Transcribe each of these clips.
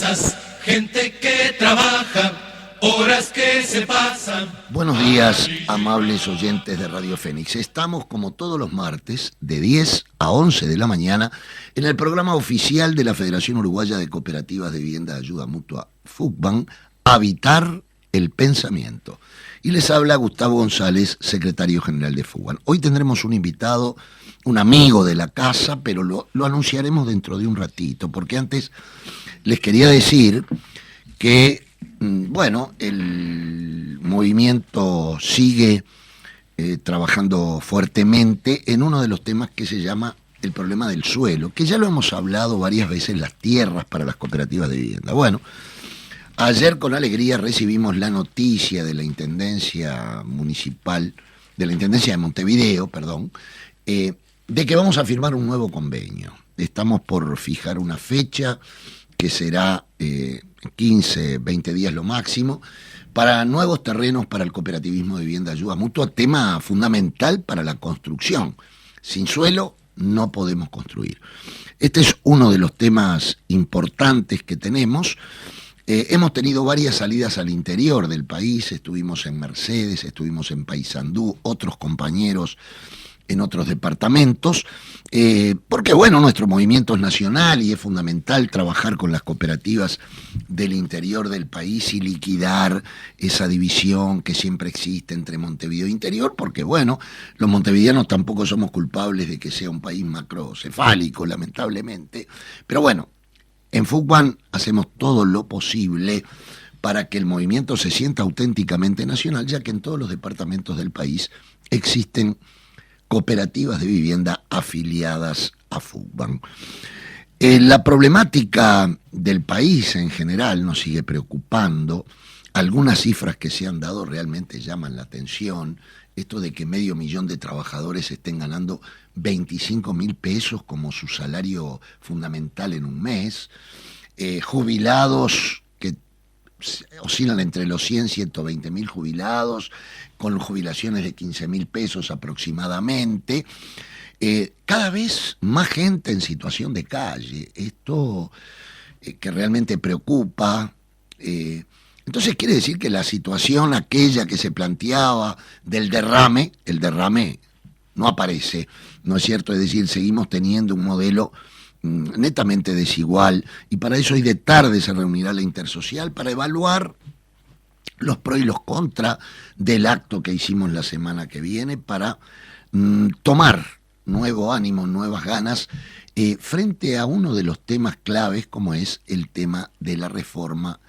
casas, gente que trabaja, horas que se pasan. Buenos días, amables oyentes de Radio Fénix. Estamos, como todos los martes, de 10 a 11 de la mañana, en el programa oficial de la Federación Uruguaya de Cooperativas de Vivienda de Ayuda Mutua, FUCBAN, Habitar el Pensamiento. Y les habla Gustavo González, secretario general de FUCBAN. Hoy tendremos un invitado, un amigo de la casa, pero lo anunciaremos dentro de un ratito, porque antes les quería decir que, bueno, el movimiento sigue trabajando fuertemente en uno de los temas que se llama el problema del suelo, que ya lo hemos hablado varias veces, las tierras para las cooperativas de vivienda. Bueno, ayer con alegría recibimos la noticia de la Intendencia Municipal, de la Intendencia de Montevideo, de que vamos a firmar un nuevo convenio. Estamos por fijar una fecha que será 15, 20 días lo máximo, para nuevos terrenos para el cooperativismo de vivienda de ayuda mutua, tema fundamental para la construcción. Sin suelo no podemos construir. Este es uno de los temas importantes que tenemos. Hemos tenido varias salidas al interior del país, estuvimos en Mercedes, estuvimos en Paysandú, otros compañeros en otros departamentos, porque bueno, nuestro movimiento es nacional y es fundamental trabajar con las cooperativas del interior del país y liquidar esa división que siempre existe entre Montevideo e interior, porque bueno, los montevideanos tampoco somos culpables de que sea un país macrocefálico, lamentablemente, pero bueno, en FUCBAN hacemos todo lo posible para que el movimiento se sienta auténticamente nacional, ya que en todos los departamentos del país existen cooperativas de vivienda afiliadas a FUCBAN. La problemática del país en general nos sigue preocupando. Algunas cifras que se han dado realmente llaman la atención. Esto de que 500.000 de trabajadores estén ganando 25.000 pesos como su salario fundamental en un mes. Jubilados que oscilan entre los 100 y 120.000 jubilados, con jubilaciones de 15.000 pesos aproximadamente. Cada vez más gente en situación de calle. Esto que realmente preocupa. Entonces quiere decir que la situación aquella que se planteaba del derrame, el derrame no aparece, ¿no es cierto? Es decir, seguimos teniendo un modelo netamente desigual, y para eso hoy de tarde se reunirá la Intersocial para evaluar los pros y los contras del acto que hicimos la semana que viene para tomar nuevo ánimo, nuevas ganas, frente a uno de los temas claves como es el tema de la reforma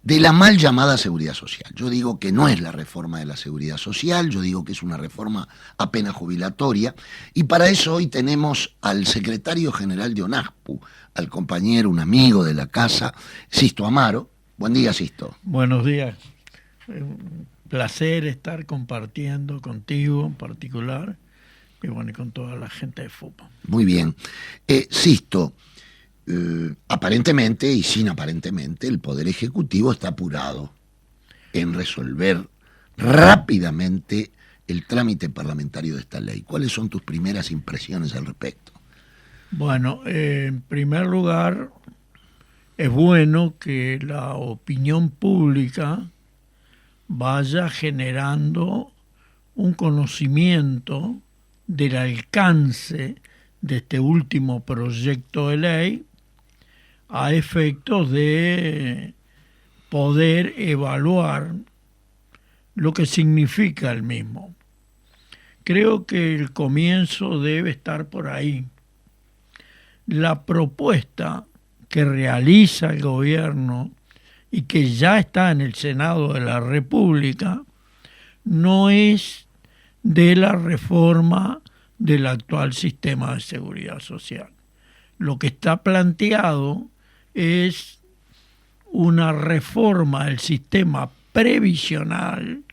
de la mal llamada seguridad social. Yo digo que no es la reforma de la seguridad social, yo digo que es una reforma apenas jubilatoria, y para eso hoy tenemos al secretario general de ONASPU, al compañero, un amigo de la casa, Sisto Amaro. Buen día, Sisto. Buenos días. Un placer estar compartiendo contigo en particular y bueno, y con toda la gente de FUCBAN. Muy bien. Sisto, aparentemente y sin aparentemente, el Poder Ejecutivo está apurado en resolver rápidamente el trámite parlamentario de esta ley. ¿Cuáles son tus primeras impresiones al respecto? Bueno, en primer lugar, es bueno que la opinión pública vaya generando un conocimiento del alcance de este último proyecto de ley a efectos de poder evaluar lo que significa el mismo. Creo que el comienzo debe estar por ahí. La propuesta que realiza el gobierno y que ya está en el Senado de la República no es de la reforma del actual sistema de seguridad social. Lo que está planteado es una reforma del sistema previsional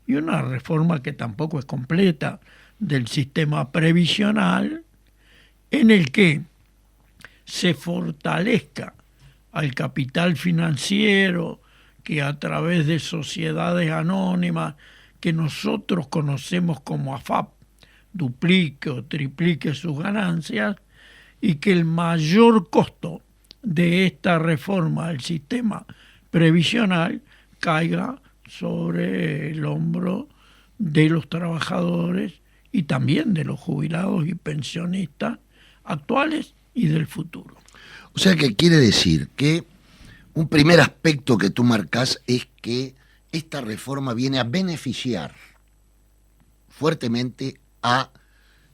y una reforma que tampoco es completa del sistema previsional, en el que se fortalezca al capital financiero que a través de sociedades anónimas que nosotros conocemos como AFAP duplique o triplique sus ganancias, y que el mayor costo de esta reforma del sistema previsional caiga sobre el hombro de los trabajadores y también de los jubilados y pensionistas actuales y del futuro. O sea que quiere decir que un primer aspecto que tú marcas es que esta reforma viene a beneficiar fuertemente a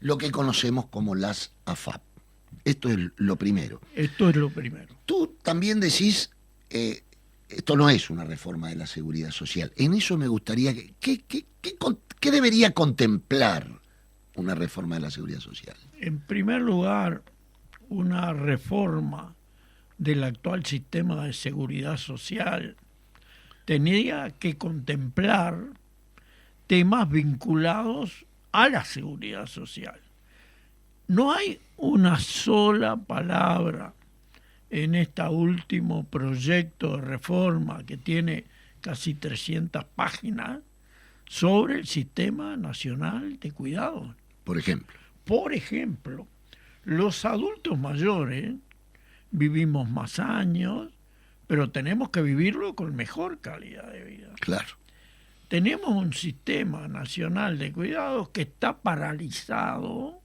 lo que conocemos como las AFAP. Esto es lo primero. Esto es lo primero. Tú también decís, esto no es una reforma de la seguridad social. En eso me gustaría ¿qué debería contemplar una reforma de la seguridad social? En primer lugar, una reforma del actual sistema de seguridad social tenía que contemplar temas vinculados a la seguridad social. No hay una sola palabra en este último proyecto de reforma que tiene casi 300 páginas sobre el Sistema Nacional de Cuidados. Por ejemplo. Por ejemplo, los adultos mayores vivimos más años, pero tenemos que vivirlo con mejor calidad de vida. Claro. Tenemos un Sistema Nacional de Cuidados que está paralizado,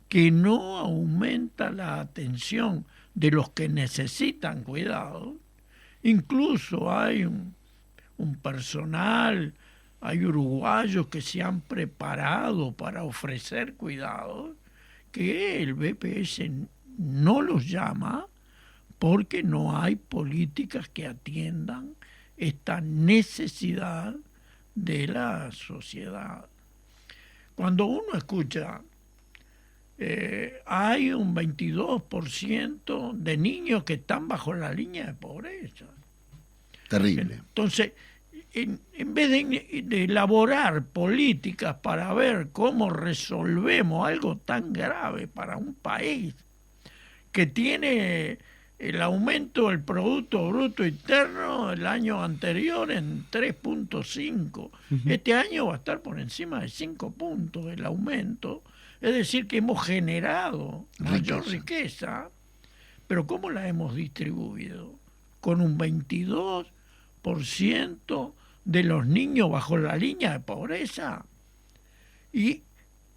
que no aumenta la atención de los que necesitan cuidado. Incluso hay un personal, hay uruguayos que se han preparado para ofrecer cuidados, que el BPS no los llama porque no hay políticas que atiendan esta necesidad de la sociedad. Cuando uno escucha hay un 22% de niños que están bajo la línea de pobreza. Terrible. Entonces, en vez de elaborar políticas para ver cómo resolvemos algo tan grave para un país que tiene el aumento del Producto Bruto Interno el año anterior en 3.5, este año va a estar por encima de 5 puntos el aumento. Es decir, que hemos generado mayor riqueza, pero ¿cómo la hemos distribuido? Con un 22% de los niños bajo la línea de pobreza. Y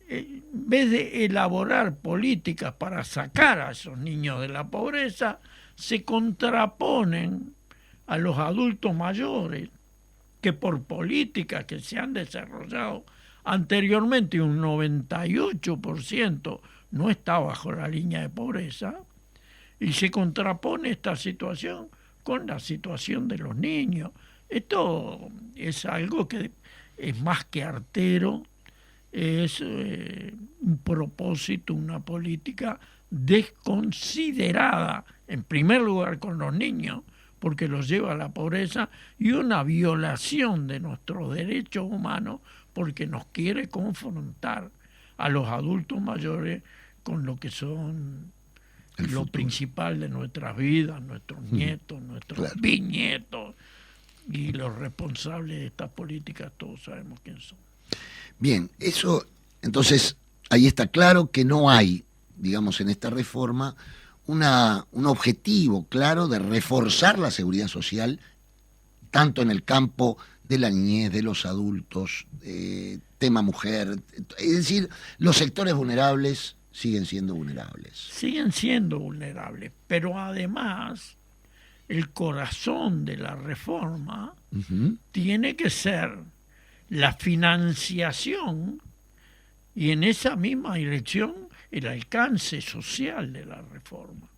en vez de elaborar políticas para sacar a esos niños de la pobreza, se contraponen a los adultos mayores que por políticas que se han desarrollado anteriormente un 98% no está bajo la línea de pobreza, y se contrapone esta situación con la situación de los niños. Esto es algo que es más que artero, es un propósito, una política desconsiderada, en primer lugar con los niños, porque los lleva a la pobreza, y una violación de nuestros derechos humanos, porque nos quiere confrontar a los adultos mayores con lo que son lo principal de nuestras vidas, nuestros nietos, nuestros bisnietos, y los responsables de estas políticas todos sabemos quién son. Bien, eso, entonces, ahí está claro que no hay, digamos, en esta reforma un objetivo claro de reforzar la seguridad social, tanto en el campo de la niñez, de los adultos, tema mujer, es decir, los sectores vulnerables siguen siendo vulnerables. Siguen siendo vulnerables, pero además el corazón de la reforma tiene que ser la financiación, y en esa misma dirección el alcance social de la reforma.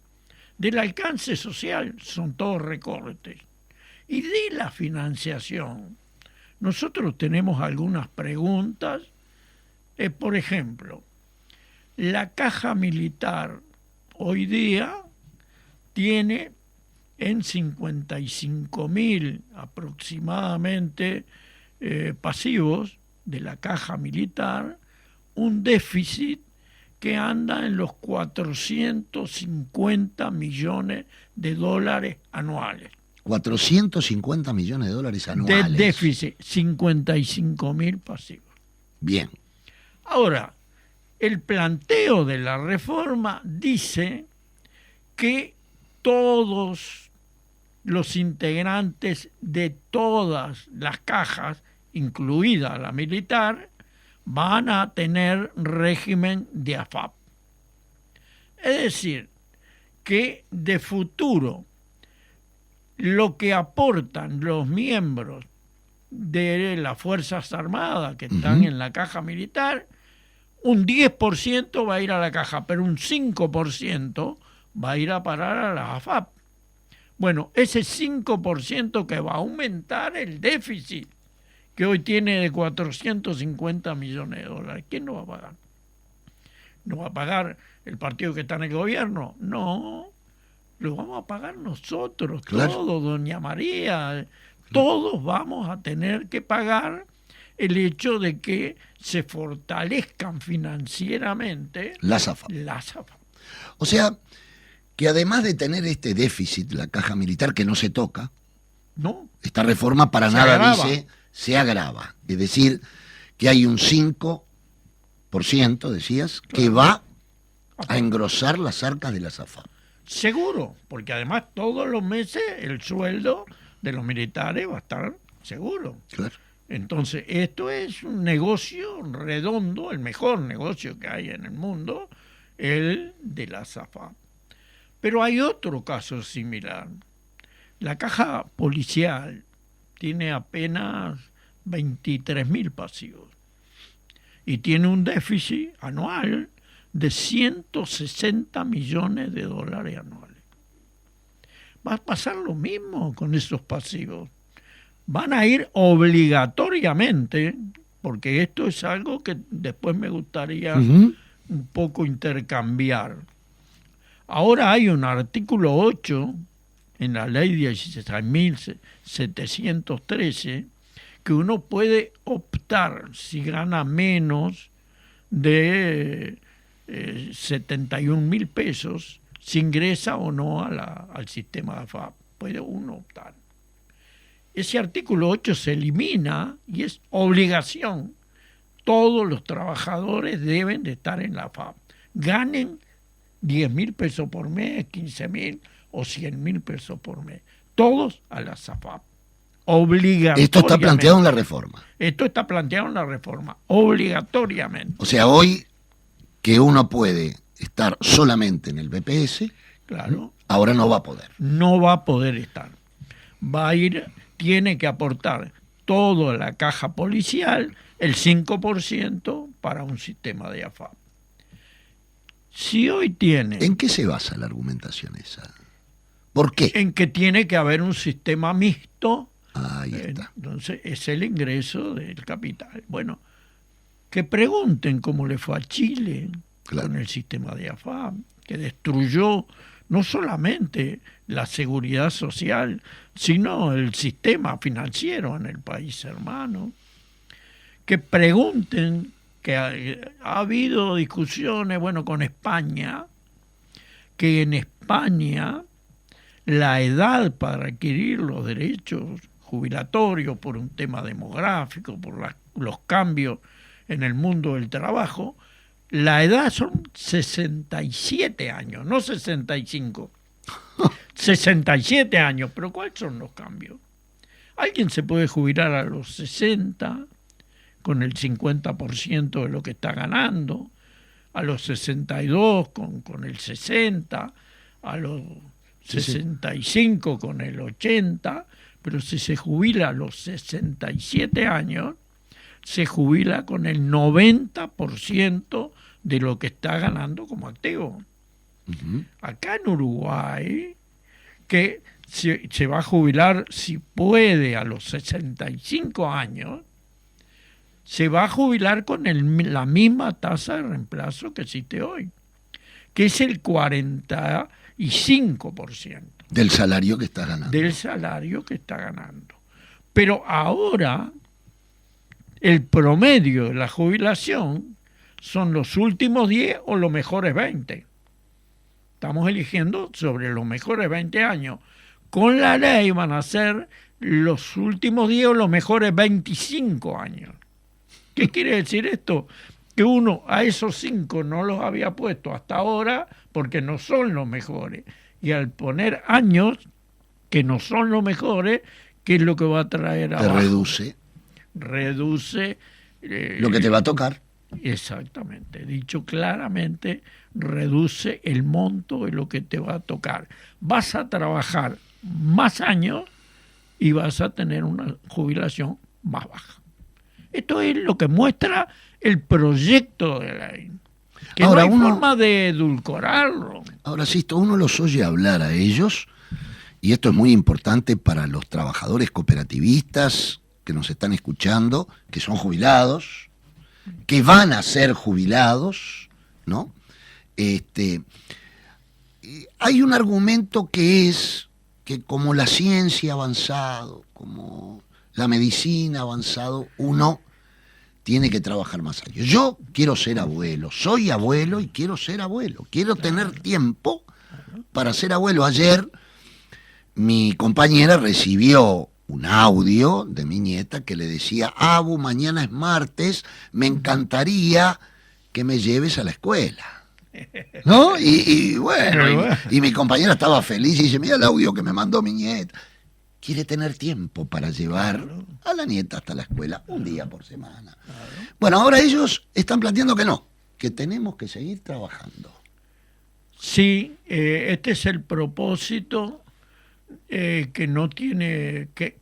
Del alcance social son todos recortes, y de la financiación nosotros tenemos algunas preguntas. Por ejemplo, la caja militar hoy día tiene en 55.000 aproximadamente pasivos de la caja militar, un déficit que anda en los 450 millones de dólares anuales. 450 millones de dólares anuales. De déficit, 55.000 pasivos. Bien. Ahora, el planteo de la reforma dice que todos los integrantes de todas las cajas, incluida la militar, van a tener régimen de AFAP. Es decir, que de futuro lo que aportan los miembros de las Fuerzas Armadas que están en la caja militar, un 10% va a ir a la caja, pero un 5% va a ir a parar a la AFAP. Bueno, ese 5% que va a aumentar el déficit, que hoy tiene de 450 millones de dólares, ¿quién lo va a pagar? ¿No va a pagar el partido que está en el gobierno? No, lo vamos a pagar nosotros, claro. todos, doña María, todos vamos a tener que pagar el hecho de que se fortalezcan financieramente las AFAP. O sea, que además de tener este déficit, la caja militar, que no se toca, no, esta reforma para nada agrava. Dice, se agrava. Es decir, que hay un 5%, decías, claro, que va a engrosar las arcas de las AFAP. Seguro, porque además todos los meses el sueldo de los militares va a estar seguro. Claro. Entonces, esto es un negocio redondo, el mejor negocio que hay en el mundo, el de la AFAP. Pero hay otro caso similar. La caja policial tiene apenas 23.000 pasivos y tiene un déficit anual de 160 millones de dólares anuales. Va a pasar lo mismo con esos pasivos. Van a ir obligatoriamente, porque esto es algo que después me gustaría un poco intercambiar. Ahora hay un artículo 8 en la ley 16.713 que uno puede optar, si gana menos de 71.000 pesos, si ingresa o no al sistema de AFAP. Puede uno optar. Ese artículo 8 se elimina y es obligación. Todos los trabajadores deben de estar en la AFAP. Ganen 10.000 pesos por mes, 15.000 o 100.000 pesos por mes. Todos a la AFAP. Obligatoriamente. Esto está planteado en la reforma. Esto está planteado en la reforma. Obligatoriamente. O sea, hoy que uno puede estar solamente en el BPS, claro, ahora no va a poder. No va a poder estar. Va a ir, tiene que aportar toda la caja policial, el 5% para un sistema de AFAP. Si hoy tiene... ¿En qué se basa la argumentación esa? ¿Por qué? En que tiene que haber un sistema mixto. Ahí está. Entonces es el ingreso del capital. Bueno, que pregunten cómo le fue a Chile, claro, con el sistema de AFAP, que destruyó no solamente la seguridad social, sino el sistema financiero en el país hermano. Que pregunten, que ha habido discusiones, bueno, con España, que en España la edad para adquirir los derechos jubilatorios por un tema demográfico, por los cambios en el mundo del trabajo, la edad son 67 años, no 65. 67 años, pero ¿cuáles son los cambios? Alguien se puede jubilar a los 60 con el 50% de lo que está ganando, a los 62 con el 60, a los 65 con el 80, pero si se jubila a los 67 años, se jubila con el 90% de lo que está ganando como activo. Uh-huh. Acá en Uruguay, que se va a jubilar, si puede, a los 65 años, se va a jubilar con la misma tasa de reemplazo que existe hoy, que es el 45%. Del salario que está ganando. Del salario que está ganando. Pero ahora el promedio de la jubilación son los últimos 10 o los mejores 20. Estamos eligiendo sobre los mejores 20 años. Con la ley van a ser los últimos 10 o los mejores 25 años. ¿Qué quiere decir esto? Que uno a esos 5 no los había puesto hasta ahora porque no son los mejores. Y al poner años que no son los mejores, ¿qué es lo que va a traer Te abajo? reduce Reduce lo que te va a tocar. exactamente, dicho claramente, reduce el monto de lo que te va a tocar. Vas a trabajar más años y vas a tener una jubilación más baja. Esto es lo que muestra el proyecto de ley. Que Ahora, no hay uno- forma de edulcorarlo. Ahora, Sisto, uno los oye hablar a ellos, y esto es muy importante para los trabajadores cooperativistas que nos están escuchando, que son jubilados, que van a ser jubilados, ¿no? Hay un argumento que es que como la ciencia ha avanzado, como la medicina ha avanzado, uno tiene que trabajar más años. Yo quiero ser abuelo, soy abuelo y quiero ser abuelo. Quiero tener tiempo para ser abuelo. Ayer mi compañera recibió un audio de mi nieta que le decía: Abu, mañana es martes, me encantaría que me lleves a la escuela. ¿No? Y bueno, y mi compañera estaba feliz y dice: mira el audio que me mandó mi nieta. Quiere tener tiempo para llevar a la nieta hasta la escuela un día por semana. Bueno, ahora ellos están planteando que no, que tenemos que seguir trabajando. Sí, este es el propósito que no tiene... que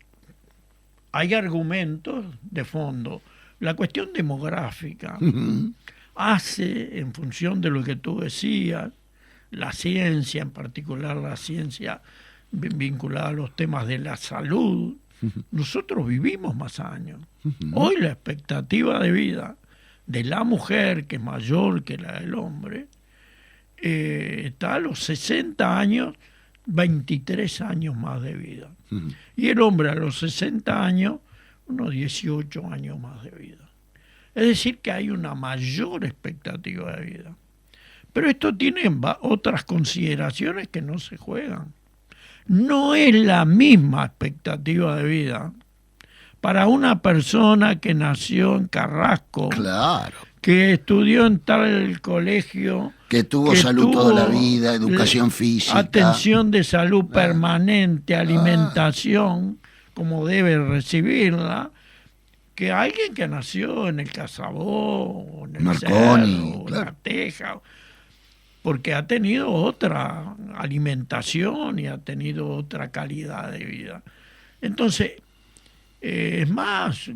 hay argumentos de fondo. La cuestión demográfica hace, en función de lo que tú decías, la ciencia, en particular la ciencia vinculada a los temas de la salud, nosotros vivimos más años. Hoy la expectativa de vida de la mujer, que es mayor que la del hombre, está a los 60 años, 23 años más de vida. Y el hombre a los 60 años, unos 18 años más de vida. Es decir, que hay una mayor expectativa de vida. Pero esto tiene otras consideraciones que no se juegan. No es la misma expectativa de vida para una persona que nació en Carrasco, Claro. que estudió en tal colegio, Que tuvo salud toda la vida, educación física. atención de salud permanente, alimentación, como debe recibirla, que alguien que nació en el Casabó, o en el Marconi, Cerro, o en claro. La Teja, porque ha tenido otra alimentación y ha tenido otra calidad de vida. Entonces, es más,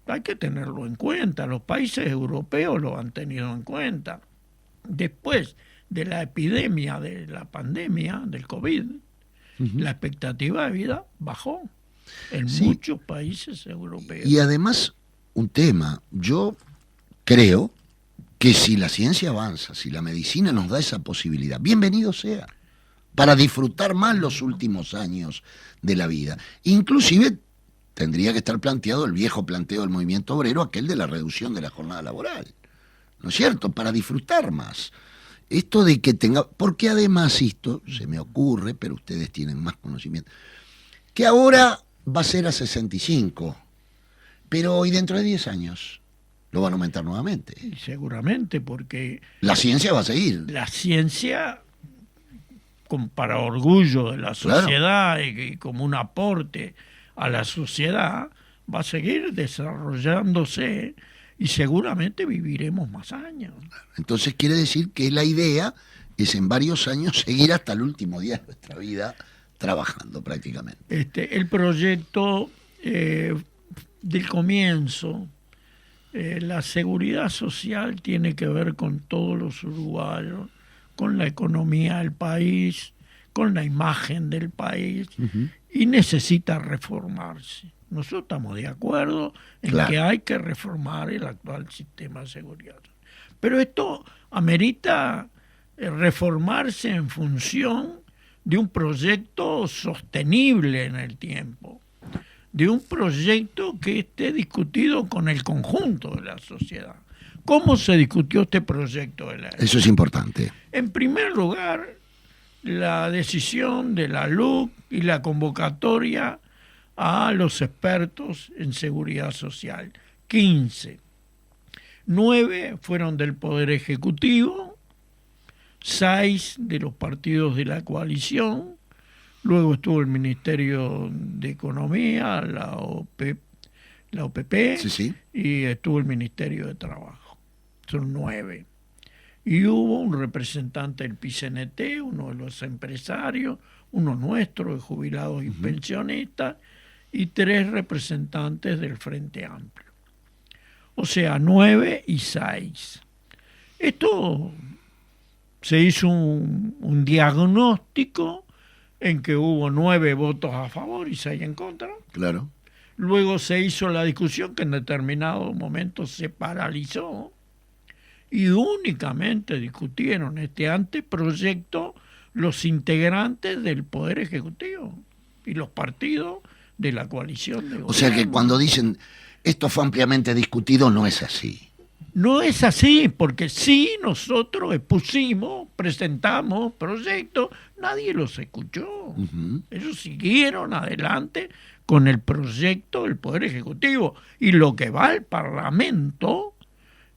hay que tenerlo en cuenta. Los países europeos lo han tenido en cuenta. Después de la epidemia, de la pandemia, del COVID, la expectativa de vida bajó en muchos países europeos. Y además, un tema, yo creo que si la ciencia avanza, si la medicina nos da esa posibilidad, bienvenido sea, para disfrutar más los últimos años de la vida. Inclusive tendría que estar planteado el viejo planteo del movimiento obrero, aquel de la reducción de la jornada laboral, ¿no es cierto? Para disfrutar más. Esto de que tenga, porque además esto se me ocurre, pero ustedes tienen más conocimiento, que ahora va a ser a 65, pero hoy dentro de 10 años lo van a aumentar nuevamente. Y seguramente, porque La ciencia va a seguir. la ciencia, para orgullo de la sociedad y como un aporte a la sociedad, va a seguir desarrollándose y seguramente viviremos más años. Entonces quiere decir que la idea es en varios años seguir hasta el último día de nuestra vida trabajando prácticamente. El proyecto del comienzo, la seguridad social tiene que ver con todos los uruguayos, con la economía del país, con la imagen del país, y necesita reformarse. Nosotros estamos de acuerdo en que hay que reformar el actual sistema de seguridad. Pero esto amerita reformarse en función de un proyecto sostenible en el tiempo, de un proyecto que esté discutido con el conjunto de la sociedad. ¿Cómo se discutió este proyecto de ley? Eso es importante. En primer lugar, la decisión de la LUC y la convocatoria a los expertos en seguridad social. 15. 9 fueron del Poder Ejecutivo, 6 de los partidos de la coalición, luego estuvo el Ministerio de Economía, la OPP, Sí. y estuvo el Ministerio de Trabajo. Son 9. Y hubo un representante del PCNT, uno de los empresarios, uno nuestro de jubilados y pensionistas, y 3 representantes del Frente Amplio. O sea, 9 y 6. Esto se hizo un diagnóstico en que hubo 9 votos a favor y 6 en contra. Claro. Luego se hizo la discusión que en determinado momento se paralizó y únicamente discutieron este anteproyecto los integrantes del Poder Ejecutivo y los partidos de la coalición de gobierno. O sea que cuando dicen esto fue ampliamente discutido, no es así. No es así, porque sí nosotros expusimos, presentamos proyectos, nadie los escuchó. Ellos siguieron adelante con el proyecto del Poder Ejecutivo. Y lo que va al Parlamento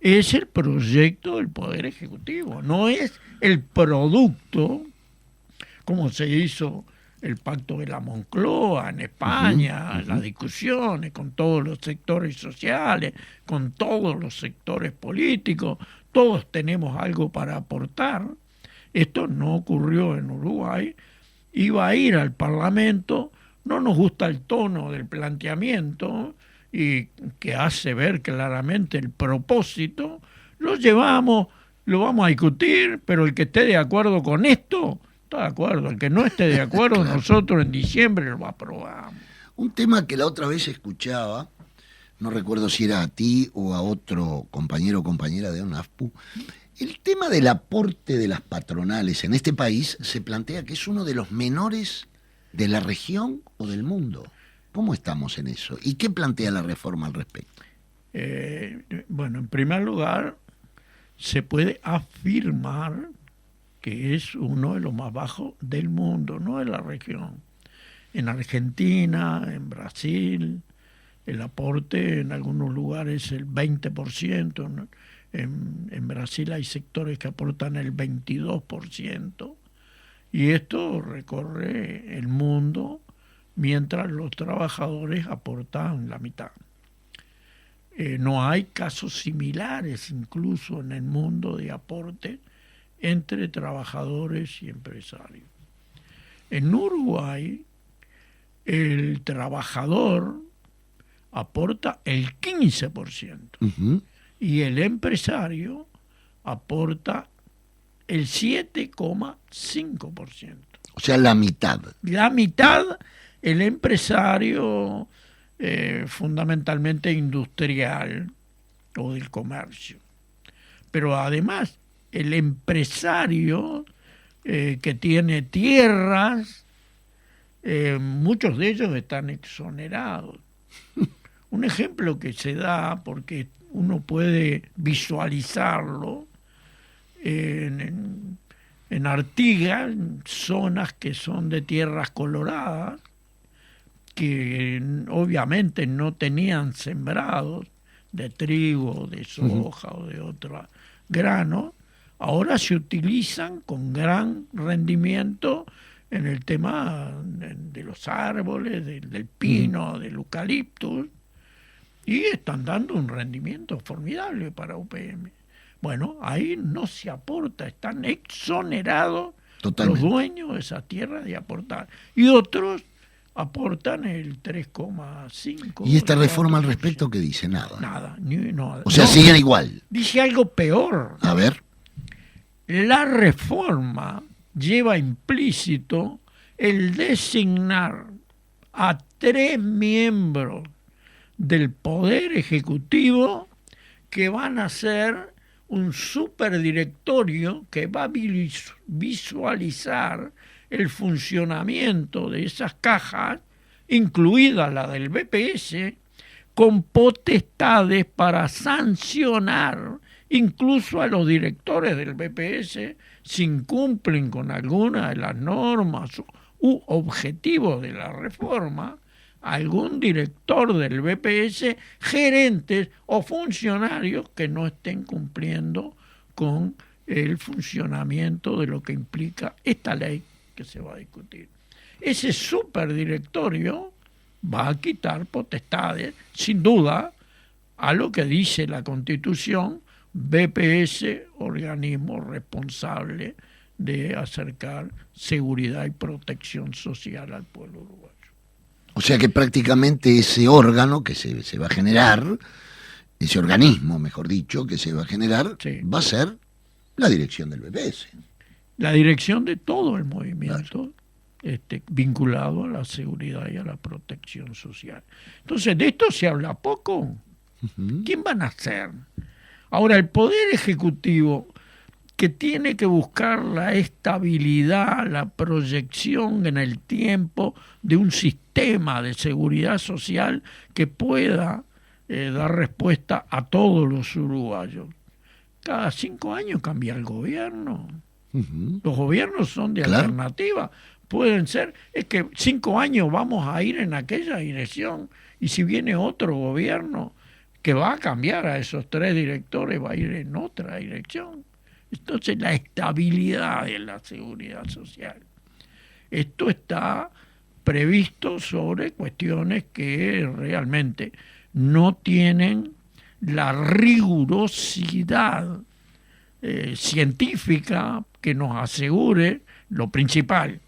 es el proyecto del Poder Ejecutivo, no es el producto, como se hizo el pacto de la Moncloa en España, las discusiones con todos los sectores sociales, con todos los sectores políticos, todos tenemos algo para aportar. Esto no ocurrió en Uruguay, iba a ir al Parlamento, no nos gusta el tono del planteamiento y que hace ver claramente el propósito, lo llevamos, lo vamos a discutir, pero el que esté de acuerdo con esto, está de acuerdo. El que no esté de acuerdo, claro, nosotros en diciembre lo aprobamos. Un tema que la otra vez escuchaba, no recuerdo si era a ti o a otro compañero o compañera de UNAFPU, el tema del aporte de las patronales en este país se plantea que es uno de los menores de la región o del mundo. ¿Cómo estamos en eso? ¿Y qué plantea la reforma al respecto? Bueno, en primer lugar, se puede afirmar que es uno de los más bajos del mundo, no de la región. En Argentina, en Brasil, el aporte en algunos lugares es el 20%, ¿no? En Brasil hay sectores que aportan el 22%, y esto recorre el mundo mientras los trabajadores aportan la mitad. No hay casos similares incluso en el mundo de aporte entre trabajadores y empresarios. En Uruguay, el trabajador aporta el 15% y el empresario aporta el 7,5%. O sea, la mitad. La mitad, el empresario fundamentalmente industrial o del comercio. Pero además, el empresario que tiene tierras, muchos de ellos están exonerados. Un ejemplo que se da, porque uno puede visualizarlo, en Artigas, zonas que son de tierras coloradas, que obviamente no tenían sembrados de trigo, de soja o de otro grano, ahora se utilizan con gran rendimiento en el tema de los árboles, del pino, del eucaliptus, y están dando un rendimiento formidable para UPM. Bueno, ahí no se aporta, están exonerados los dueños de esa tierra de aportar. Y otros aportan el 3,5%. ¿Y esta reforma al respecto qué dice? Nada. Nada. O sea, siguen igual. Dice algo peor. A ver. La reforma lleva implícito el designar a 3 miembros del Poder Ejecutivo que van a ser un superdirectorio que va a visualizar el funcionamiento de esas cajas, incluida la del BPS, con potestades para sancionar incluso a los directores del BPS si incumplen con alguna de las normas u objetivos de la reforma, algún director del BPS, gerentes o funcionarios que no estén cumpliendo con el funcionamiento de lo que implica esta ley que se va a discutir. Ese superdirectorio va a quitar potestades, sin duda, a lo que dice la Constitución, BPS, organismo responsable de acercar seguridad y protección social al pueblo uruguayo. O sea que prácticamente ese órgano que se va a generar, ese organismo, mejor dicho, que se va a generar, sí, va a ser la dirección del BPS. La dirección de todo el movimiento, claro, vinculado a la seguridad y a la protección social. Entonces, de esto se habla poco. ¿Quién van a ser? Ahora, el Poder Ejecutivo, que tiene que buscar la estabilidad, la proyección en el tiempo de un sistema de seguridad social que pueda dar respuesta a todos los uruguayos. Cada 5 años cambia el gobierno. Los gobiernos son de alternativa. Pueden ser, es que 5 años vamos a ir en aquella dirección, y si viene otro gobierno que va a cambiar a esos 3 directores, va a ir en otra dirección. Entonces, la estabilidad de la seguridad social. Esto está previsto sobre cuestiones que realmente no tienen la rigurosidad científica que nos asegure lo principal,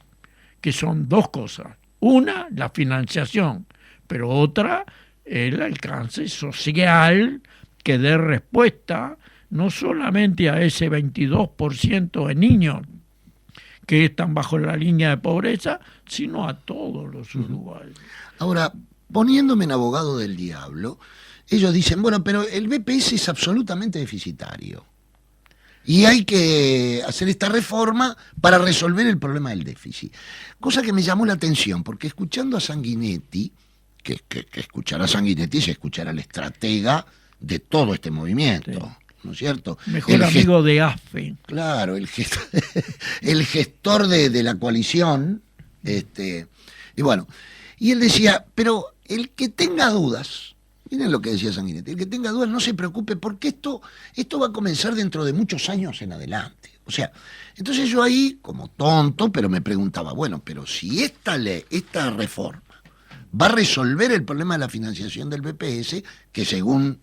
que son 2 cosas. Una, la financiación, pero otra, el alcance social que dé respuesta no solamente a ese 22% de niños que están bajo la línea de pobreza, sino a todos los uruguayos. Ahora, poniéndome en abogado del diablo, ellos dicen, bueno, pero el BPS es absolutamente deficitario y hay que hacer esta reforma para resolver el problema del déficit. Cosa que me llamó la atención, porque escuchando a Sanguinetti, que escuchar a Sanguinetti es escuchar al estratega de todo este movimiento. Sí. ¿No es cierto? Mejor amigo de AFE. Claro, el gestor de la coalición. Y bueno, y él decía, pero el que tenga dudas, miren lo que decía Sanguinetti, el que tenga dudas no se preocupe, porque esto va a comenzar dentro de muchos años en adelante. O sea, entonces yo ahí, como tonto, pero me preguntaba, bueno, pero si esta reforma va a resolver el problema de la financiación del BPS, que según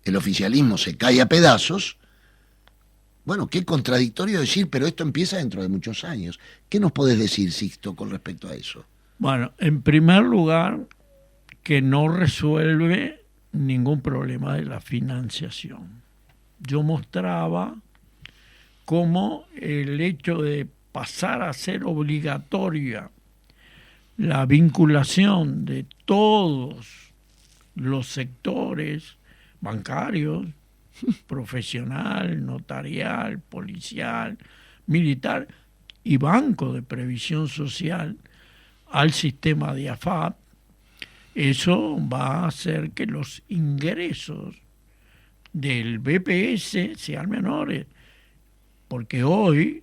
el oficialismo se cae a pedazos, bueno, qué contradictorio decir, pero esto empieza dentro de muchos años. ¿Qué nos podés decir, Sixto, con respecto a eso? Bueno, en primer lugar, que no resuelve ningún problema de la financiación. Yo mostraba cómo el hecho de pasar a ser obligatoria la vinculación de todos los sectores bancarios, profesional, notarial, policial, militar y banco de previsión social al sistema de AFAP, eso va a hacer que los ingresos del BPS sean menores, porque hoy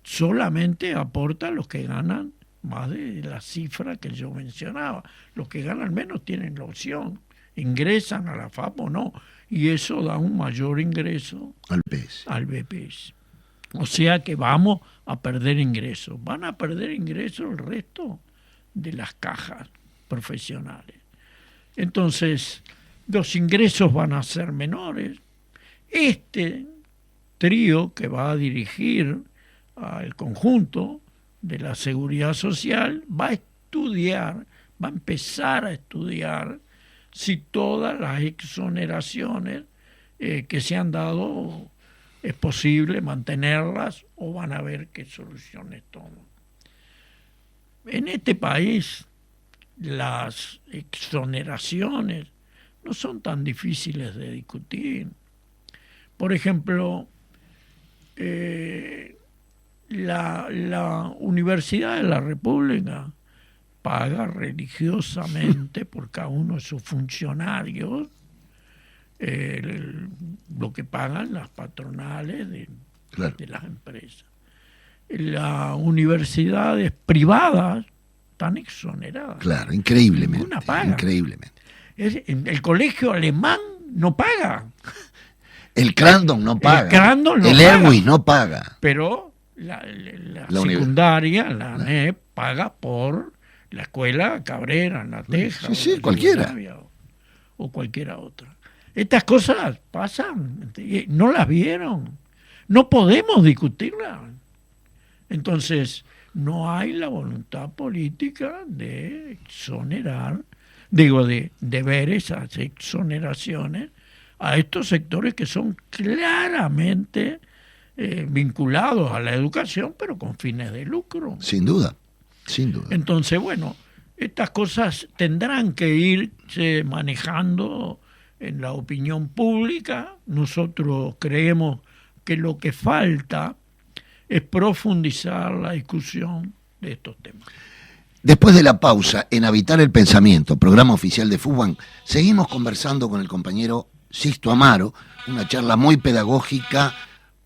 solamente aportan los que ganan más de la cifra que yo mencionaba. Los que ganan menos tienen la opción, ingresan a la FAP o no, y eso da un mayor ingreso al BPS. O sea que vamos a perder ingresos. Van a perder ingresos el resto de las cajas profesionales. Entonces, los ingresos van a ser menores. Este trío que va a dirigir al conjunto de la seguridad social va a empezar a estudiar si todas las exoneraciones que se han dado es posible mantenerlas o van a ver qué soluciones toman. En este país las exoneraciones no son tan difíciles de discutir. Por ejemplo, la Universidad de la República paga religiosamente por cada uno de sus funcionarios lo que pagan las patronales de las empresas. Las universidades privadas están exoneradas. Claro, increíblemente. Ninguna paga. Increíblemente. El colegio alemán no paga. El Crandon no paga. El Crandon no el paga. Erwin no paga. Pero la secundaria, la ANEP, paga por la escuela Cabrera, en La Teja. Sí, cualquiera. O cualquiera otra. Estas cosas pasan, no las vieron. No podemos discutirlas. Entonces, no hay la voluntad política de exonerar, de ver esas exoneraciones a estos sectores que son claramente vinculados a la educación, pero con fines de lucro. Sin duda, sin duda. Entonces, bueno, estas cosas tendrán que irse manejando en la opinión pública. Nosotros creemos que lo que falta es profundizar la discusión de estos temas. Después de la pausa, en Habitar el Pensamiento, programa oficial de FUBAN, seguimos conversando con el compañero Sixto Amaro, una charla muy pedagógica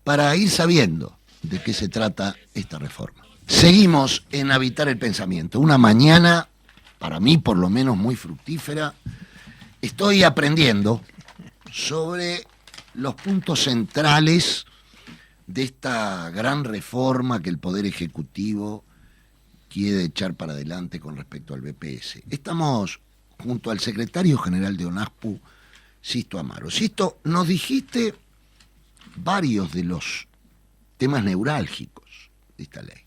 para ir sabiendo de qué se trata esta reforma. Seguimos en Habitar el Pensamiento, una mañana, para mí por lo menos muy fructífera. Estoy aprendiendo sobre los puntos centrales de esta gran reforma que el Poder Ejecutivo quiere echar para adelante con respecto al BPS. Estamos junto al secretario general de ONASPU, Sixto Amaro. Sixto, nos dijiste varios de los temas neurálgicos de esta ley.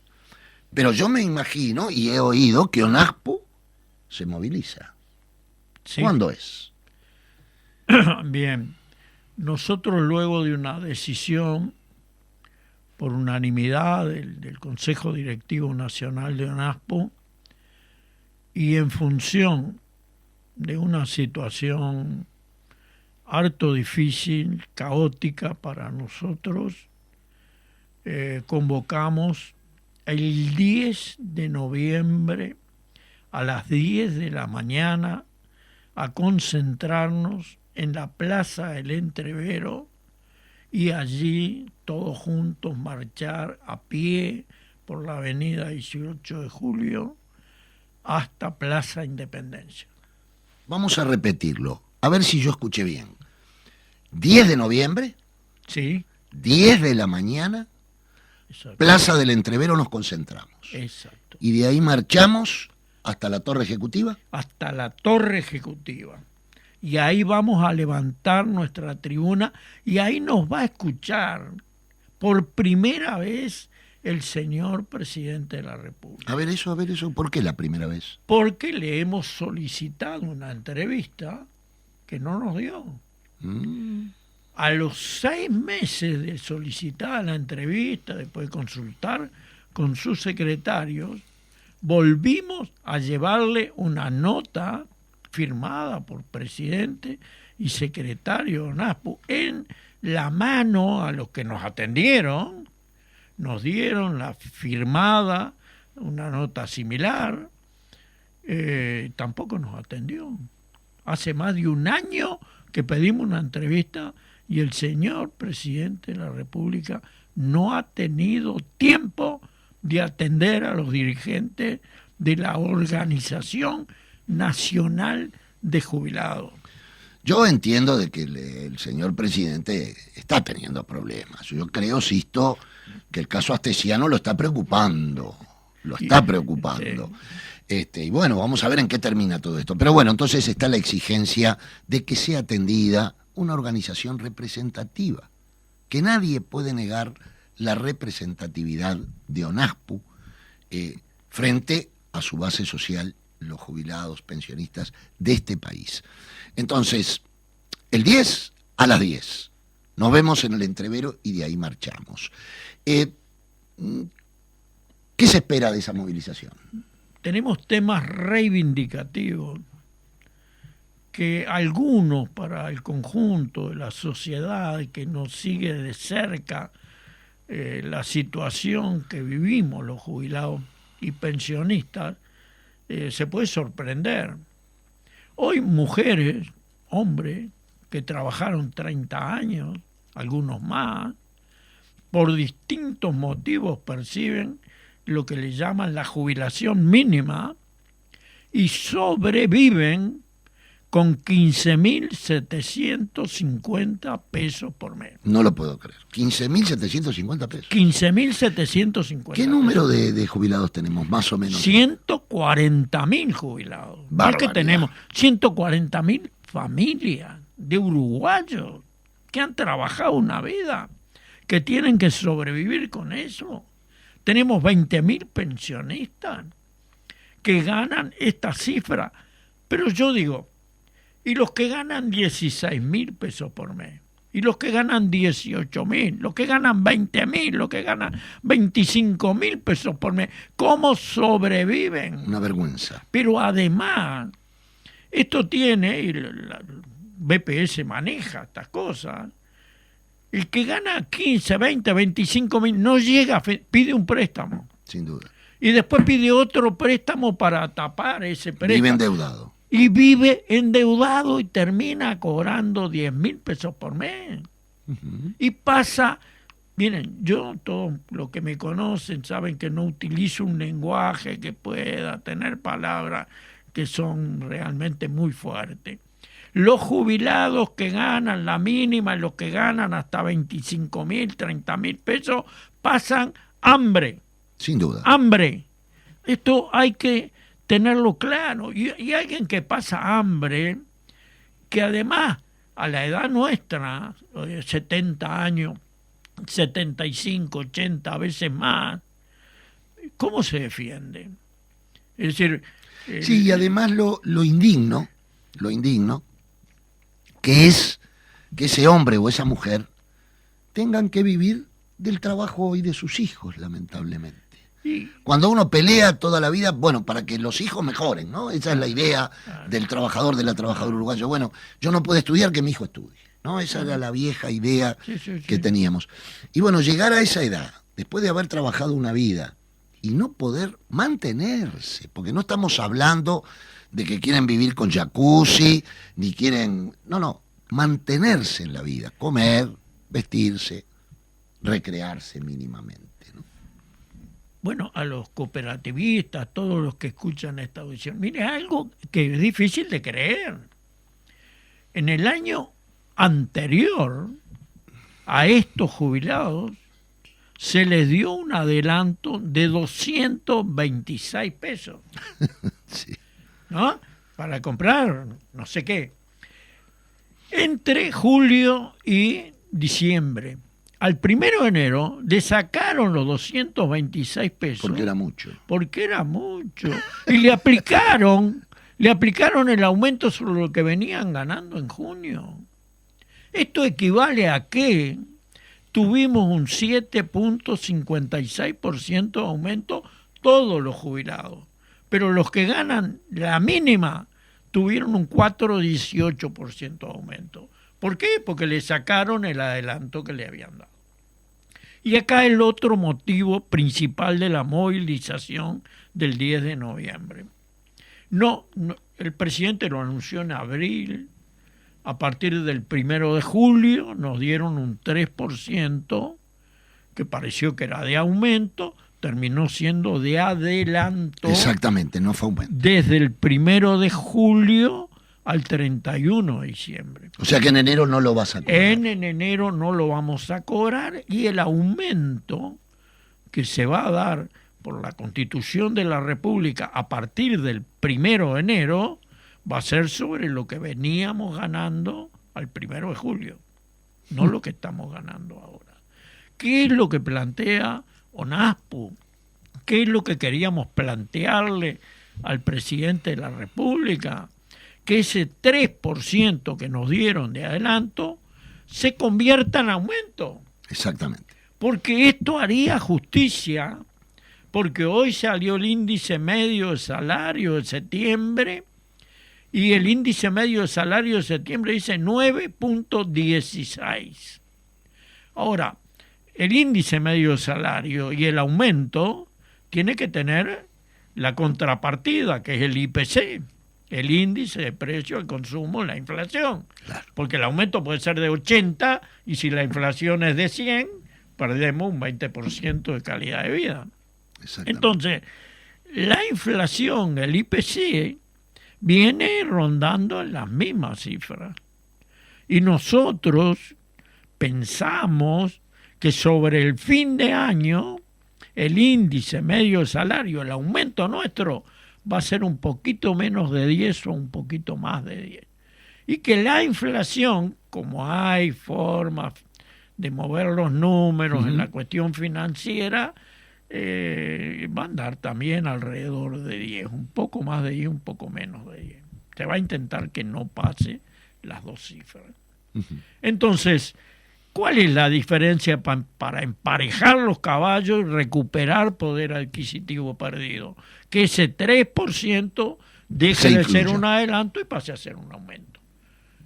Pero yo me imagino y he oído que ONASPU se moviliza. Sí. ¿Cuándo es? Bien, nosotros luego de una decisión por unanimidad del Consejo Directivo Nacional de ONASPU y en función de una situación harto difícil, caótica para nosotros, convocamos el 10 de noviembre a las 10 de la mañana a concentrarnos en la Plaza del Entrevero y allí todos juntos marchar a pie por la avenida 18 de Julio hasta Plaza Independencia. Vamos a repetirlo, a ver si yo escuché bien. 10 de noviembre, sí. 10 de la mañana, exacto. Plaza del Entrevero nos concentramos. Exacto. Y de ahí marchamos hasta la Torre Ejecutiva. Hasta la Torre Ejecutiva. Y ahí vamos a levantar nuestra tribuna y ahí nos va a escuchar por primera vez el señor presidente de la República. A ver eso, ¿por qué la primera vez? Porque le hemos solicitado una entrevista que no nos dio. A los 6 meses de solicitar la entrevista, después de consultar con sus secretarios, volvimos a llevarle una nota firmada por presidente y secretario de ONASPU en la mano a los que nos atendieron, nos dieron la firmada, una nota similar, tampoco nos atendió. Hace más de un año que pedimos una entrevista y el señor presidente de la República no ha tenido tiempo de atender a los dirigentes de la Organización Nacional de Jubilados. Yo entiendo de que el señor presidente está teniendo problemas. Yo creo, Sixto, que el caso Astesiano lo está preocupando. Sí. Y bueno, vamos a ver en qué termina todo esto. Pero bueno, entonces está la exigencia de que sea atendida una organización representativa. Que nadie puede negar la representatividad de ONASPU frente a su base social, los jubilados, pensionistas de este país. Entonces, el 10 a las 10, nos vemos en el Entrevero y de ahí marchamos. ¿Qué se espera de esa movilización? Tenemos temas reivindicativos que algunos para el conjunto de la sociedad que nos sigue de cerca la situación que vivimos los jubilados y pensionistas, se puede sorprender. Hoy mujeres, hombres, que trabajaron 30 años, algunos más, por distintos motivos perciben lo que le llaman la jubilación mínima y sobreviven con 15.750 pesos por mes. No lo puedo creer. 15.750 pesos. 15.750. ¿Qué número de jubilados tenemos, más o menos? 140.000 jubilados. ¿Por qué tenemos 140.000 familias de uruguayos que han trabajado una vida, que tienen que sobrevivir con eso? Tenemos 20.000 pensionistas que ganan esta cifra. Pero yo digo, ¿y los que ganan 16.000 pesos por mes? ¿Y los que ganan 18.000? ¿Los que ganan 20.000? ¿Los que ganan 25.000 pesos por mes? ¿Cómo sobreviven? Una vergüenza. Pero además, esto tiene, y la BPS maneja estas cosas, el que gana 15, 20, 25.000 no llega, pide un préstamo. Sin duda. Y después pide otro préstamo para tapar ese préstamo. Vive endeudado. Y vive endeudado y termina cobrando 10.000 pesos por mes. Uh-huh. Y pasa, miren, yo, todos los que me conocen saben que no utilizo un lenguaje que pueda tener palabras que son realmente muy fuertes. Los jubilados que ganan la mínima y los que ganan hasta 25.000, 30.000 pesos pasan hambre. Sin duda. Hambre. Esto hay que tenerlo claro. Y alguien que pasa hambre, que además a la edad nuestra, 70 años, 75, 80, a veces más, ¿cómo se defiende? Es decir... Sí, y además lo indigno, que es que ese hombre o esa mujer tengan que vivir del trabajo hoy de sus hijos, lamentablemente. Cuando uno pelea toda la vida, bueno, para que los hijos mejoren, ¿no? Esa es la idea del trabajador, de la trabajadora uruguaya. Bueno, yo no puedo estudiar, que mi hijo estudie, ¿no? Esa era la vieja idea que teníamos. Y bueno, llegar a esa edad, después de haber trabajado una vida y no poder mantenerse, porque no estamos hablando de que quieren vivir con jacuzzi, ni quieren... No, mantenerse en la vida, comer, vestirse, recrearse mínimamente, ¿no? Bueno, a los cooperativistas, todos los que escuchan esta audición, mire, algo que es difícil de creer. En el año anterior a estos jubilados se les dio un adelanto de 226 pesos. Sí. ¿No? Para comprar no sé qué. Entre julio y diciembre. Al 1 de enero le sacaron los 226 pesos. Porque era mucho. Y le aplicaron el aumento sobre lo que venían ganando en junio. Esto equivale a que tuvimos un 7.56% de aumento todos los jubilados. Pero los que ganan la mínima tuvieron un 4,18% de aumento. ¿Por qué? Porque le sacaron el adelanto que le habían dado. Y acá el otro motivo principal de la movilización del 10 de noviembre. No, el presidente lo anunció en abril. A partir del 1 de julio nos dieron un 3%, que pareció que era de aumento, terminó siendo de adelanto. Exactamente, no fue aumento. Desde el 1 de julio al 31 de diciembre. O sea que en enero no lo vas a cobrar. En enero no lo vamos a cobrar, y el aumento que se va a dar por la Constitución de la República a partir del 1 de enero va a ser sobre lo que veníamos ganando al 1 de julio, no lo que estamos ganando ahora. ¿Qué es lo que plantea ONASPU? ¿Qué es lo que queríamos plantearle al presidente de la República? Que ese 3% que nos dieron de adelanto se convierta en aumento. Exactamente. Porque esto haría justicia, porque hoy salió el índice medio de salario de septiembre, y el índice medio de salario de septiembre dice 9.16. Ahora, el índice medio de salario y el aumento tiene que tener la contrapartida, que es el IPC, el índice de precio al consumo, la inflación. Claro. Porque el aumento puede ser de 80 y si la inflación es de 100, perdemos un 20% de calidad de vida. Entonces, la inflación, el IPC, viene rondando en las mismas cifras. Y nosotros pensamos que sobre el fin de año el índice medio de salario, el aumento nuestro, va a ser un poquito menos de 10 o un poquito más de 10. Y que la inflación, como hay formas de mover los números en la cuestión financiera, va a andar también alrededor de 10, un poco más de 10, un poco menos de 10. Se va a intentar que no pase las dos cifras. Entonces, ¿cuál es la diferencia para emparejar los caballos y recuperar poder adquisitivo perdido? Que ese 3% deje de ser un adelanto y pase a ser un aumento.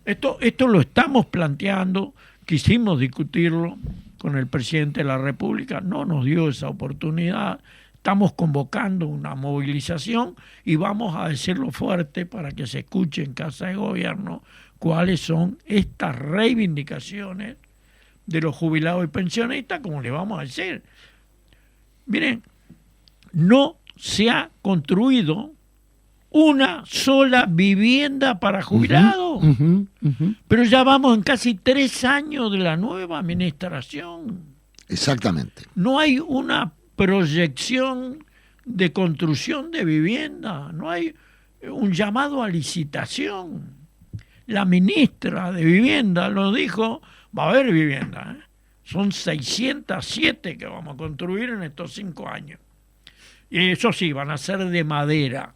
Esto lo estamos planteando, quisimos discutirlo con el presidente de la República, no nos dio esa oportunidad. Estamos convocando una movilización y vamos a decirlo fuerte para que se escuche en Casa de Gobierno cuáles son estas reivindicaciones de los jubilados y pensionistas, como le vamos a decir. Miren, no se ha construido una sola vivienda para jubilados, pero ya vamos en casi 3 años de la nueva administración. Exactamente. No hay una proyección de construcción de vivienda, no hay un llamado a licitación. La ministra de Vivienda lo dijo, va a haber vivienda, son 607 que vamos a construir en estos 5 años. Y eso sí, van a ser de madera,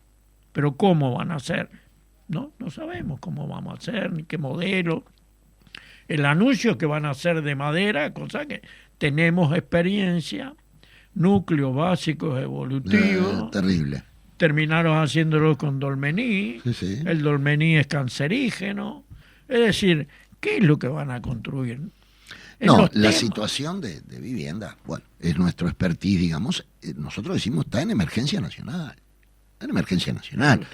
pero ¿cómo van a ser? No sabemos cómo vamos a hacer, ni qué modelo. El anuncio es que van a ser de madera, cosa que tenemos experiencia, núcleos básicos evolutivos. Terrible. Terminaron haciéndolo con dolmení. Sí. El dolmení es cancerígeno. Es decir, ¿qué es lo que van a construir? No, la situación de vivienda, bueno, es nuestro expertise, digamos. Nosotros decimos, está en emergencia nacional. Está en emergencia nacional.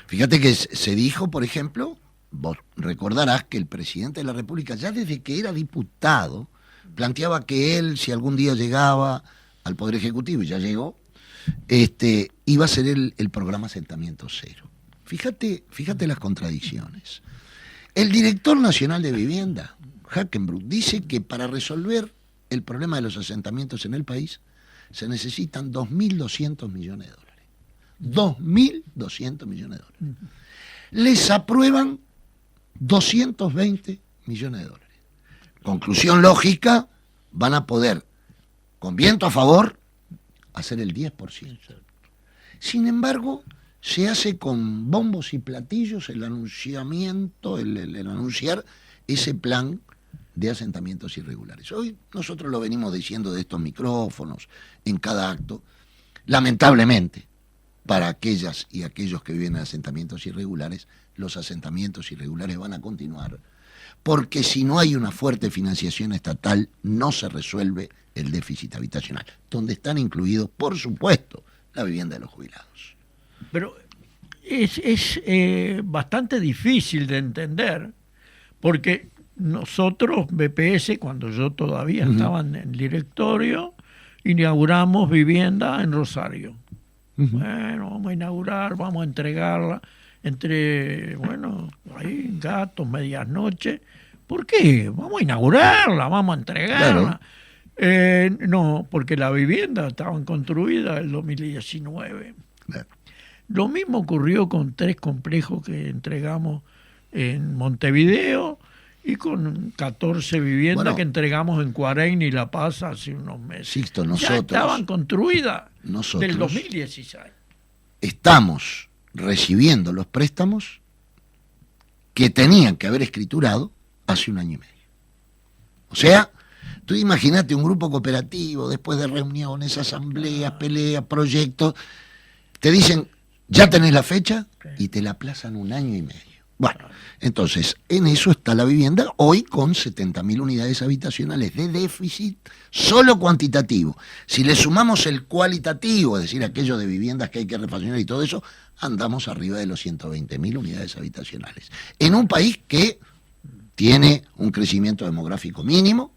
Fíjate que se dijo, por ejemplo, vos recordarás que el presidente de la República, ya desde que era diputado, planteaba que él, si algún día llegaba al Poder Ejecutivo, y ya llegó, iba a ser el programa Asentamiento Cero. Fíjate las contradicciones. El director nacional de vivienda, Hackenbruch, dice que para resolver el problema de los asentamientos en el país se necesitan 2.200 millones de dólares. 2.200 millones de dólares. Les aprueban 220 millones de dólares. Conclusión lógica, van a poder, con viento a favor, hacer el 10%. Sin embargo, se hace con bombos y platillos el anunciamiento, el anunciar ese plan de asentamientos irregulares. Hoy nosotros lo venimos diciendo de estos micrófonos, en cada acto. Lamentablemente, para aquellas y aquellos que viven en asentamientos irregulares, los asentamientos irregulares van a continuar, porque si no hay una fuerte financiación estatal, no se resuelve el déficit habitacional, donde están incluidos, por supuesto, la vivienda de los jubilados. Pero es bastante difícil de entender, porque nosotros, BPS, cuando yo todavía estaba en el directorio, inauguramos vivienda en Rosario. Bueno, vamos a inaugurar, vamos a entregarla entre, ahí gatos, medias noches. ¿Por qué? Vamos a inaugurarla, vamos a entregarla. Claro. No, porque la vivienda estaban construidas en el 2019. Claro. Lo mismo ocurrió con 3 complejos que entregamos en Montevideo y con 14 viviendas que entregamos en Cuareim y La Paz hace unos meses. Sixto, ya estaban construidas del 2016. Estamos recibiendo los préstamos que tenían que haber escriturado hace 1 año y medio. O sea, tú imagínate un grupo cooperativo, después de reuniones, asambleas, peleas, proyectos, te dicen, ya tenés la fecha, y te la aplazan 1 año y medio. Bueno, entonces, en eso está la vivienda, hoy con 70.000 unidades habitacionales de déficit solo cuantitativo. Si le sumamos el cualitativo, es decir, aquello de viviendas que hay que refaccionar y todo eso, andamos arriba de los 120.000 unidades habitacionales. En un país que tiene un crecimiento demográfico mínimo,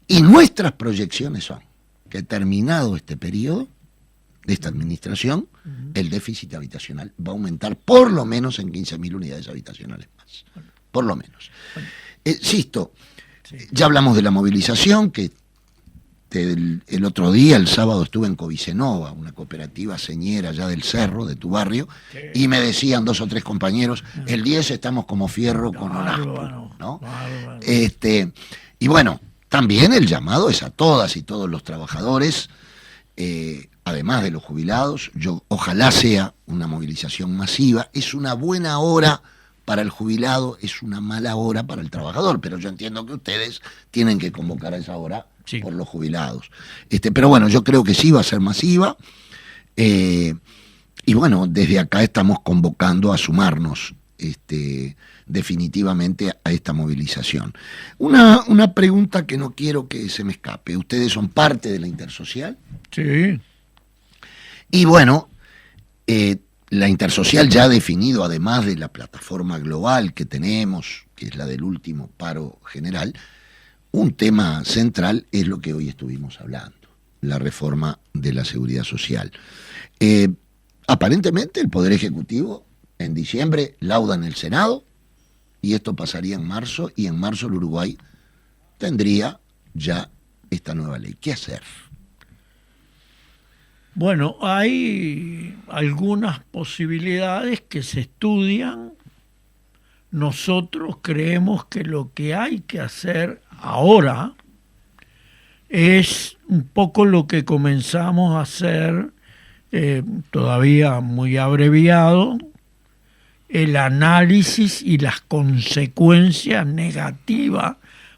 y nuestras proyecciones son que terminado este periodo, de esta administración, el déficit habitacional va a aumentar por lo menos en 15.000 unidades habitacionales más. Por lo menos. Sisto, ya hablamos de la movilización, que el otro día, el sábado, estuve en Covicenova, una cooperativa señera allá del Cerro, de tu barrio, y me decían 2 o 3 compañeros, el 10 estamos como fierro con Onaspu, ¿no? Y bueno, también el llamado es a todas y todos los trabajadores, además de los jubilados. Ojalá sea una movilización masiva. Es una buena hora para el jubilado, es una mala hora para el trabajador, pero yo entiendo que ustedes tienen que convocar a esa hora por los jubilados. Pero bueno, yo creo que sí va a ser masiva, y bueno, desde acá estamos convocando a sumarnos definitivamente a esta movilización. Una pregunta que no quiero que se me escape. ¿Ustedes son parte de la Intersocial? Sí. Y bueno, la Intersocial ya ha definido, además de la plataforma global que tenemos, que es la del último paro general, un tema central es lo que hoy estuvimos hablando, la reforma de la seguridad social. Aparentemente el Poder Ejecutivo en diciembre lauda en el Senado, y esto pasaría en marzo, y en marzo el Uruguay tendría ya esta nueva ley. ¿Qué hacer? Bueno, hay algunas posibilidades que se estudian. Nosotros creemos que lo que hay que hacer ahora es un poco lo que comenzamos a hacer, todavía muy abreviado, el análisis y las consecuencias negativas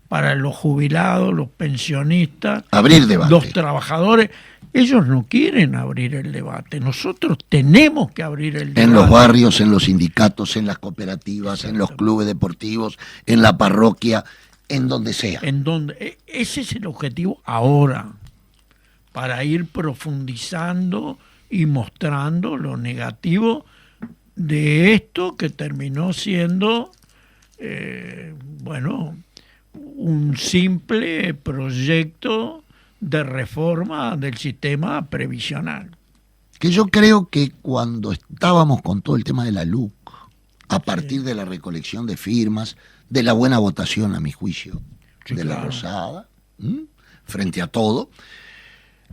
para los jubilados, los pensionistas, abrir debate. Los trabajadores. Ellos no quieren abrir el debate. Nosotros tenemos que abrir el debate. En los barrios, en los sindicatos, en las cooperativas, en los clubes deportivos, en la parroquia, en donde sea. Ese es el objetivo ahora, para ir profundizando y mostrando lo negativo de esto que terminó siendo, un simple proyecto de reforma del sistema previsional. Que yo creo que cuando estábamos con todo el tema de la LUC, a partir de la recolección de firmas, de la buena votación, a mi juicio, la Rosada, frente a todo,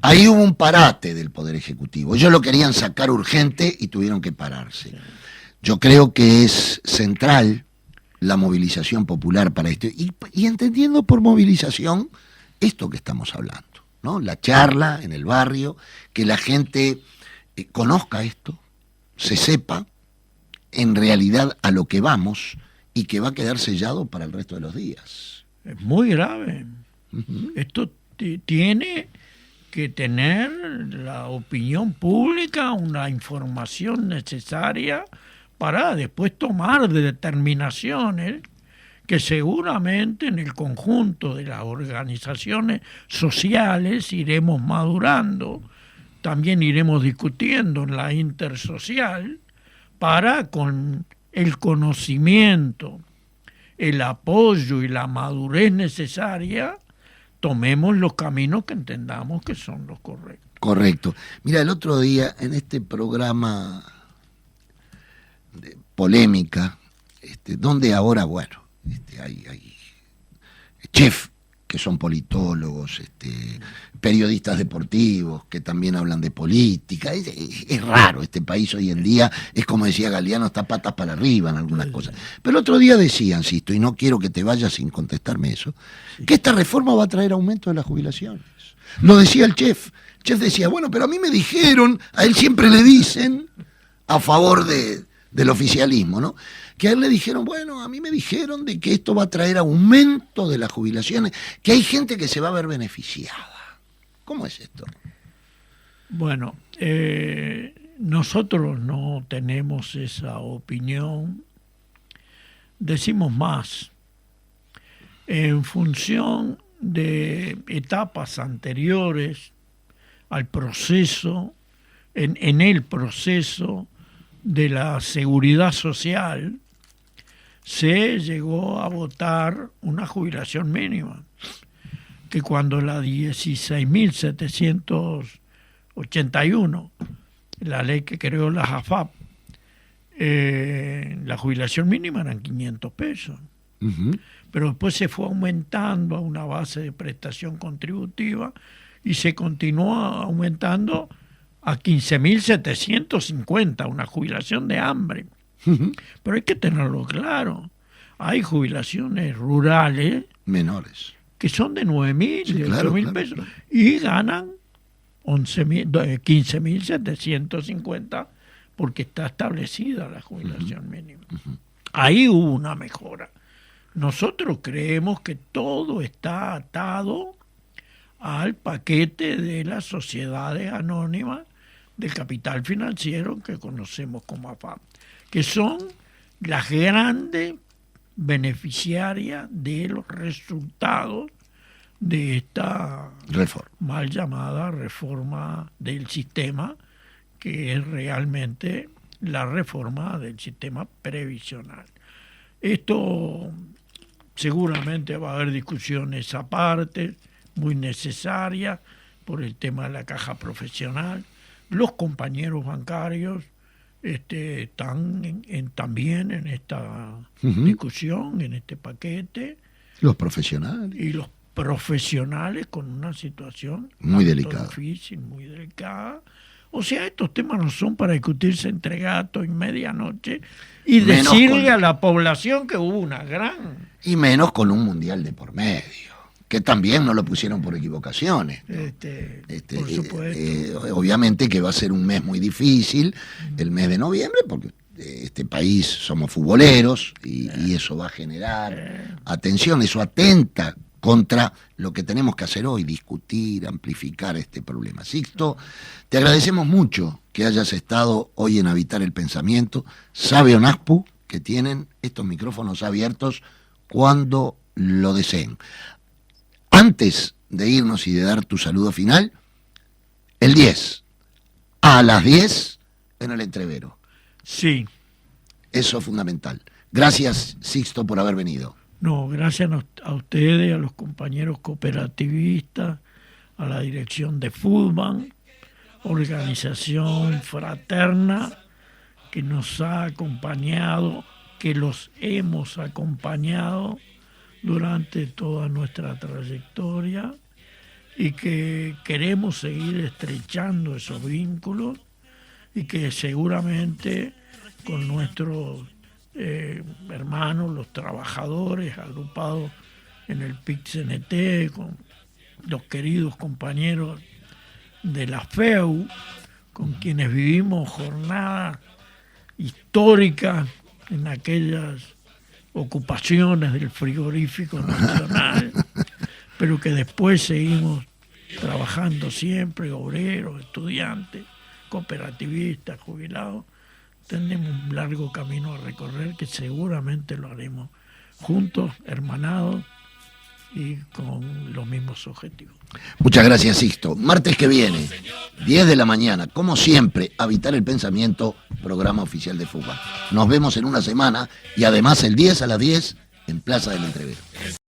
ahí hubo un parate del Poder Ejecutivo. Ellos lo querían sacar urgente y tuvieron que pararse. Sí. Yo creo que es central la movilización popular para esto, y entendiendo por movilización esto que estamos hablando, ¿no? La charla en el barrio, que la gente conozca esto, se sepa en realidad a lo que vamos, y que va a quedar sellado para el resto de los días. Es muy grave. Esto tiene que tener la opinión pública una información necesaria para después tomar determinaciones que seguramente en el conjunto de las organizaciones sociales iremos madurando, también iremos discutiendo en la intersocial, para con el conocimiento, el apoyo y la madurez necesaria, tomemos los caminos que entendamos que son los correctos. Correcto. Mira, el otro día en este programa de polémica, donde ahora, hay chefs que son politólogos, periodistas deportivos que también hablan de política. Es raro este país hoy en día, es como decía Galeano, está patas para arriba en algunas cosas. Pero el otro día decían, Sisto, y no quiero que te vayas sin contestarme eso, que esta reforma va a traer aumento de las jubilaciones. Lo decía el chef. El chef decía, bueno, pero a mí me dijeron, a él siempre le dicen, a favor del oficialismo, ¿no? Que a él le dijeron, bueno, a mí me dijeron de que esto va a traer aumento de las jubilaciones, que hay gente que se va a ver beneficiada. ¿Cómo es esto? Bueno, nosotros no tenemos esa opinión. Decimos más. En función de etapas anteriores al proceso, en el proceso de la seguridad social, se llegó a votar una jubilación mínima, que cuando la 16.700 81, la ley que creó la AFAP, la jubilación mínima eran 500 pesos. Pero después se fue aumentando a una base de prestación contributiva y se continuó aumentando a 15.750, una jubilación de hambre. Pero hay que tenerlo claro. Hay jubilaciones rurales menores que son de 9.000, sí, de claro, 8.000 claro, pesos claro. Y ganan 15.750 porque está establecida la jubilación mínima. Ahí hubo una mejora. Nosotros creemos que todo está atado al paquete de las sociedades anónimas del capital financiero que conocemos como AFAP, que son las grandes beneficiarias de los resultados de esta mal llamada reforma del sistema, que es realmente la reforma del sistema previsional. Esto seguramente va a haber discusiones aparte, muy necesarias, por el tema de la caja profesional. Los compañeros bancarios están también en esta discusión, en este paquete. Los profesionales. Y los profesionales con una situación muy delicada. Difícil, muy delicada. O sea, estos temas no son para discutirse entre gatos y medianoche y menos decirle a la población que hubo una gran... Y menos con un mundial de por medio, que también no lo pusieron por equivocaciones. Por supuesto. Obviamente que va a ser un mes muy difícil, el mes de noviembre, porque este país somos futboleros y eso va a generar atención, eso atenta contra lo que tenemos que hacer hoy, discutir, amplificar este problema. Sixto, te agradecemos mucho que hayas estado hoy en Habitar el Pensamiento. Sabe ONASPU que tienen estos micrófonos abiertos cuando lo deseen. Antes de irnos y de dar tu saludo final, el 10, a las 10 en el entrevero. Sí. Eso es fundamental. Gracias, Sixto, por haber venido. No, gracias a ustedes, a los compañeros cooperativistas, a la dirección de Foodbank, organización fraterna que nos ha acompañado, que los hemos acompañado durante toda nuestra trayectoria y que queremos seguir estrechando esos vínculos y que seguramente con nuestros hermanos, los trabajadores agrupados en el PIT-CNT, con los queridos compañeros de la FEU, con quienes vivimos jornadas históricas en aquellas ocupaciones del frigorífico nacional, pero que después seguimos trabajando siempre, obreros, estudiantes, cooperativistas, jubilados. Tenemos un largo camino a recorrer que seguramente lo haremos juntos, hermanados y con los mismos objetivos. Muchas gracias, Sixto. Martes que viene, 10 de la mañana, como siempre, Habitar el Pensamiento, programa oficial de Foodbank. Nos vemos en una semana y además el 10 a las 10 en Plaza del Entrevero.